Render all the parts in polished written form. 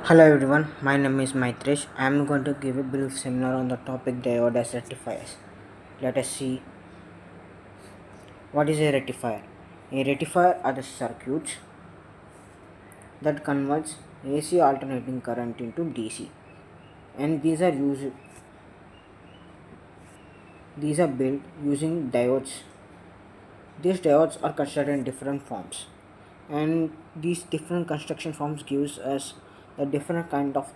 Hello everyone, my name is Maitresh. I am going to give a brief seminar on the topic diode as rectifiers. Let us see what is a rectifier. A rectifier are the circuits that converts AC alternating current into DC, and these are built using diodes. These diodes are constructed in different forms, and these different construction forms gives us a different kind of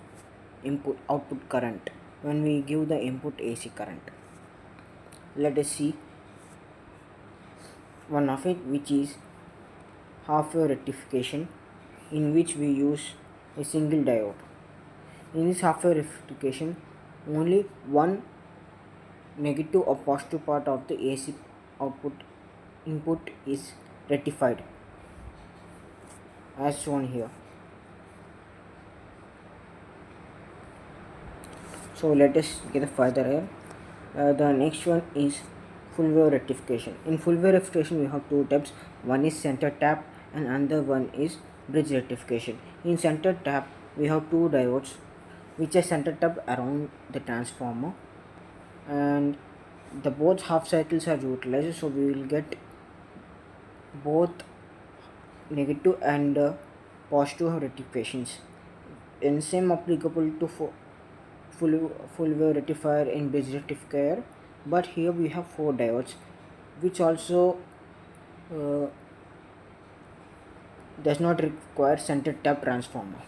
input output current when we give the input AC current. Let us see one of it, which is half wave rectification, in which we use a single diode. In this half wave rectification, only one negative or positive part of the AC output input is rectified as shown here. So let us get further here. The next one is full wave rectification. In full wave rectification, we have two types. One is center tap, and another one is bridge rectification. In center tap, we have two diodes which are center tapped around the transformer, and the both half cycles are utilized, so we will get both negative and positive rectifications. And same applicable to full wave rectifier in bridge rectifier, but here we have four diodes, which also uh, does not require center tap transformer,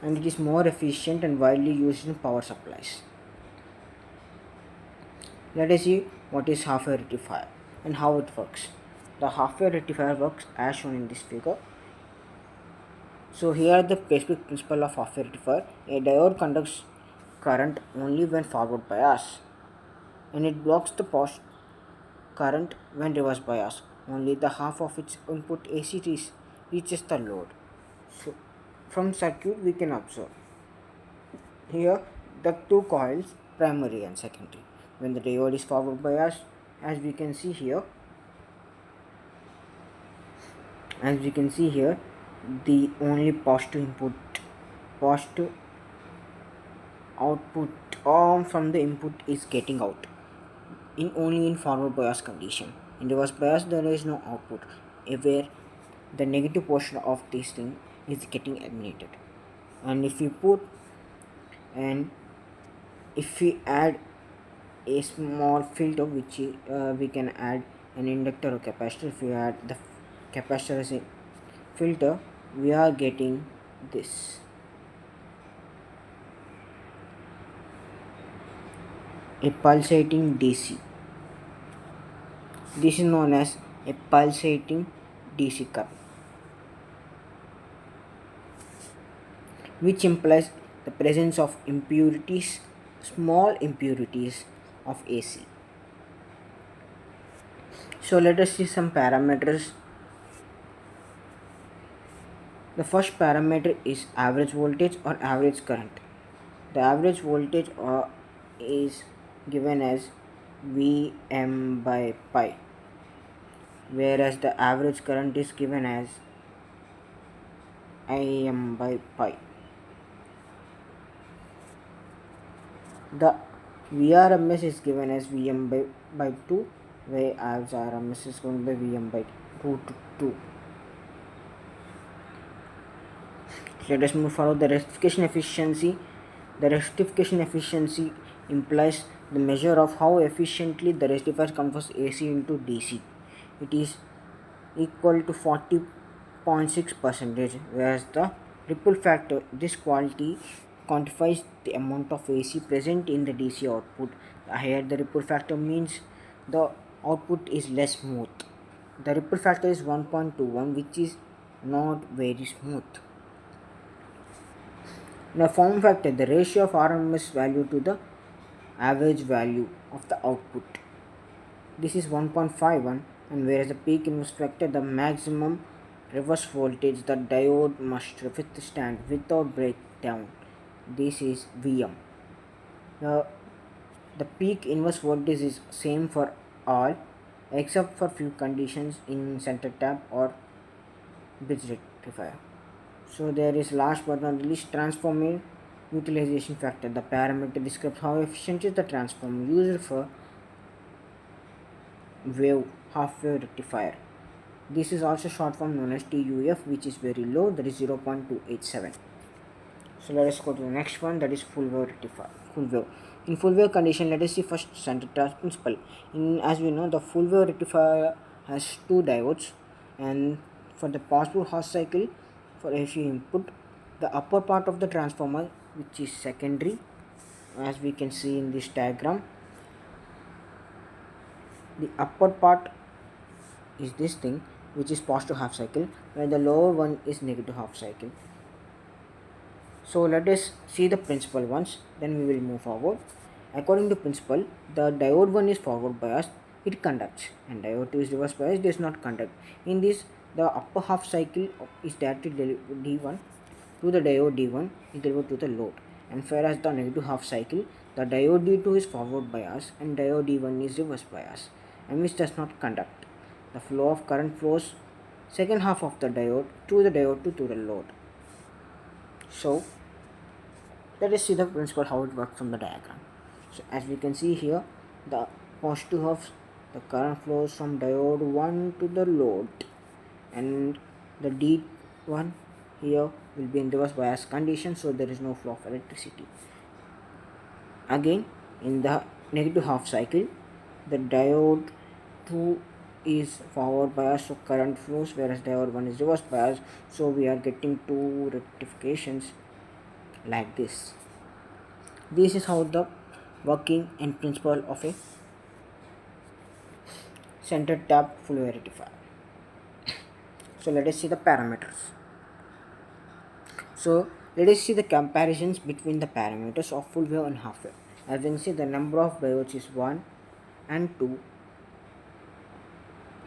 and it is more efficient and widely used in power supplies. Let us see what is half wave rectifier and how it works. The half wave rectifier works as shown in this figure. So here the basic principle of half wave rectifier: a diode conducts current only when forward bias, and it blocks the current when reverse bias. Only the half of its input AC reaches the load. So from circuit we can observe here the two coils, primary and secondary. When the diode is forward biased, as we can see here, the only positive output from the input is getting out in only in forward bias condition. In reverse bias there is no output, where the negative portion of this thing is getting eliminated. And and if we add a small filter, which we can add an inductor or capacitor. If we add the capacitor as a filter, we are getting this, a pulsating DC. This is known as a pulsating DC current, which implies the presence of impurities, small impurities of AC. So let us see some parameters. The first parameter is average voltage or average current. The average voltage is given as Vm by pi, whereas the average current is given as Im by pi. The Vrms is given as Vm by 2, whereas Rms is given by Vm by root 2. Let us move forward. The rectification efficiency. The rectification efficiency implies the measure of how efficiently the rectifier converts AC into DC. It is equal to 40.6%, whereas the ripple factor, this quality quantifies the amount of AC present in the DC output. The higher the ripple factor means the output is less smooth. The ripple factor is 1.21, which is not very smooth. Now form factor, the ratio of RMS value to the average value of the output. This is 1.51, and whereas the peak inverse factor, the maximum reverse voltage the diode must withstand without breakdown. This is Vm. Now the peak inverse voltage is same for all except for few conditions in center tap or bridge rectifier. So there is last but not least transformer utilization factor. The parameter describes how efficient is the transformer used for wave half wave rectifier. This is also short form known as TUF, which is very low, that is 0.287. So let us go to the next one, that is full wave rectifier. Full wave. In full wave condition, let us see first center tap principle. As we know, the full wave rectifier has two diodes, and for the positive half cycle for AC input, the upper part of the transformer, which is secondary, as we can see in this diagram, the upper part is this thing, which is positive half cycle, where the lower one is negative half cycle. So let us see the principle once, then we will move forward. According to principle, the diode 1 is forward biased, it conducts, and diode 2 is reverse biased, does not conduct. In this, the upper half cycle is directed D1 to the diode D1 is delivered to the load, and whereas the negative half cycle, the diode D2 is forward biased and diode D1 is reverse biased, and which does not conduct. The flow of current flows second half of the diode through the diode to the load. So let us see the principle how it works from the diagram. So as we can see here, the positive of the current flows from diode 1 to the load, and the D1 here will be in reverse bias condition, so there is no flow of electricity. Again, in the negative half cycle, the diode 2 is forward bias, so current flows, whereas diode 1 is reverse bias, so we are getting two rectifications like this. This is how the working and principle of a center tap full wave rectifier. So let us see the parameters. So let us see the comparisons between the parameters of full wave and half wave. As you can see, the number of diodes is 1 and 2,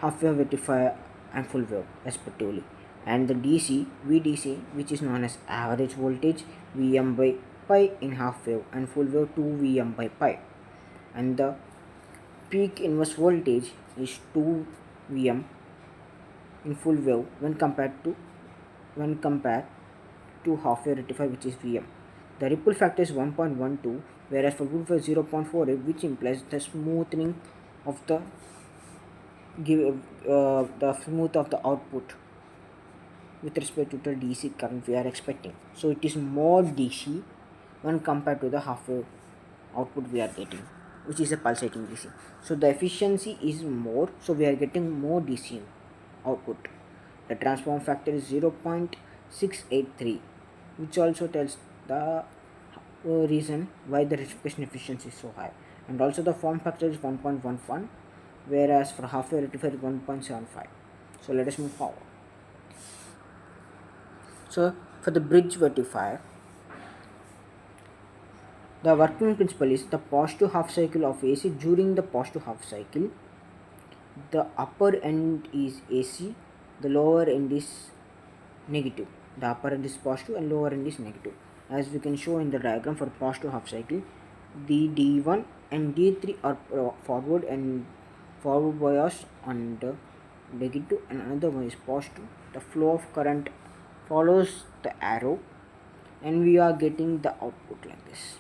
half wave rectifier and full wave respectively, and the DC VDC, which is known as average voltage, Vm by pi in half wave, and full wave 2 Vm by pi, and the peak inverse voltage is 2 Vm in full wave when compared to half wave rectifier, which is Vm. The ripple factor is 1.12, whereas for full wave 0.48, which implies the smoothing of the smooth of the output with respect to the DC current we are expecting. So it is more DC when compared to the half wave output we are getting, which is a pulsating DC. So the efficiency is more, so we are getting more DC output. The transform factor is 0.683, which also tells the reason why the rectification efficiency is so high, and also the form factor is 1.11, whereas for half wave rectifier is 1.75. So let us move forward. So for the bridge rectifier, the working principle is the positive half cycle of AC. During the positive half cycle, the upper end is AC, the lower end is negative. The upper end is positive and lower end is negative. As we can show in the diagram, for positive half cycle, the D1 and D3 are forward and forward bias on the negative, and another one is positive. The flow of current follows the arrow, and we are getting the output like this.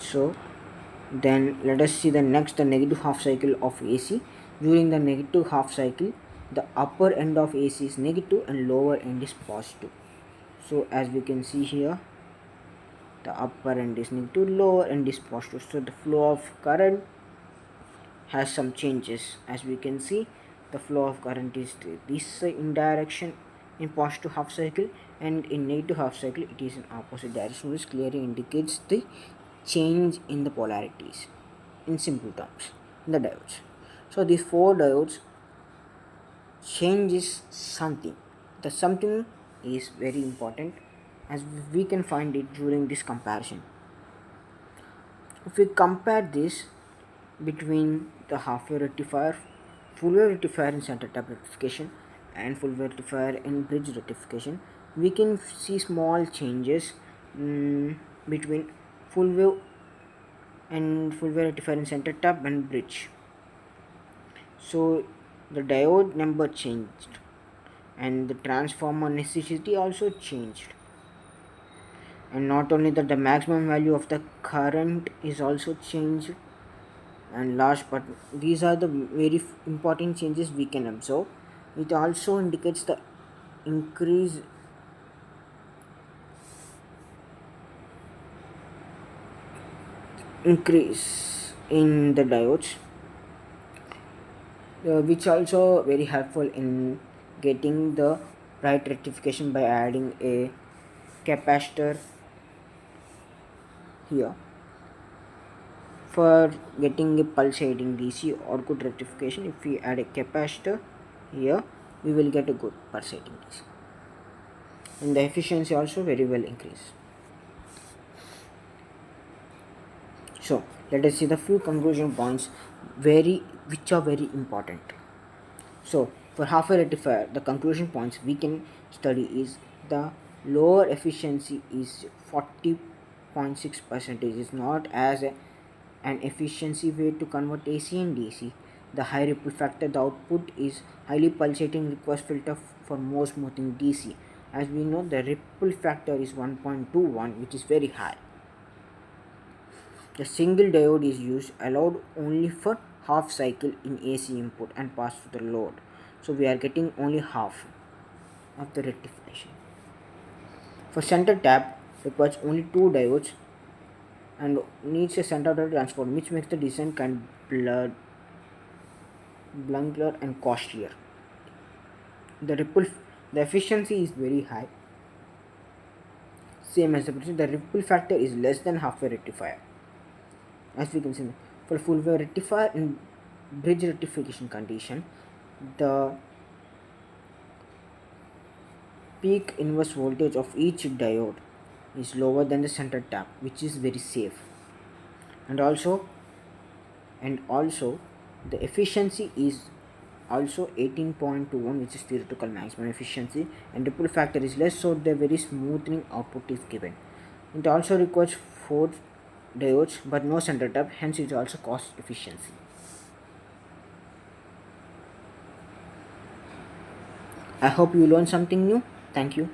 So then let us see the next, the negative half cycle of AC. During the negative half cycle, the upper end of AC is negative and lower end is positive. So as we can see here, the upper end is negative, lower end is positive, so the flow of current has some changes. As we can see, the flow of current is this in direction in positive half cycle, and in negative half cycle it is in opposite direction, which clearly indicates the change in the polarities in simple terms in the diodes. So these four diodes changes something. The something is very important, as we can find it during this comparison. If we compare this between the half wave rectifier, full wave rectifier in center tap rectification, and full wave rectifier in bridge rectification, we can see small changes between full wave and full wave rectifier in center tap and bridge. So the diode number changed and the transformer necessity also changed. And not only that, the maximum value of the current is also changed. And last, but these are the very important changes we can observe. It also indicates the increase increase in the diodes, which also very helpful in getting the right rectification by adding a capacitor here. For getting a pulsating DC or good rectification, if we add a capacitor here, we will get a good pulsating DC, and the efficiency also very well increase. So let us see the few conclusion points which are very important. So for half a rectifier, the conclusion points we can study is the lower efficiency is 40.6% is not as an efficiency way to convert AC and DC. The high ripple factor, the output is highly pulsating, requires filter for more smoothing DC. As we know, the ripple factor is 1.21, which is very high. The single diode is used, allowed only for half cycle in AC input and pass to the load. So we are getting only half of the rectification. For center tap, requires only two diodes and needs a center diode transformer, which makes the design kind blunter and costlier. The efficiency is very high, same as the ripple factor is less than half a rectifier. As we can see, for full wave rectifier in bridge rectification condition, the peak inverse voltage of each diode is lower than the center tap, which is very safe. And also the efficiency is also 18.21, which is theoretical maximum efficiency, and ripple factor is less, so the very smoothing output is given. It also requires 4 diodes but no center tap, hence it also cost efficiency. I hope you learned something new. Thank you.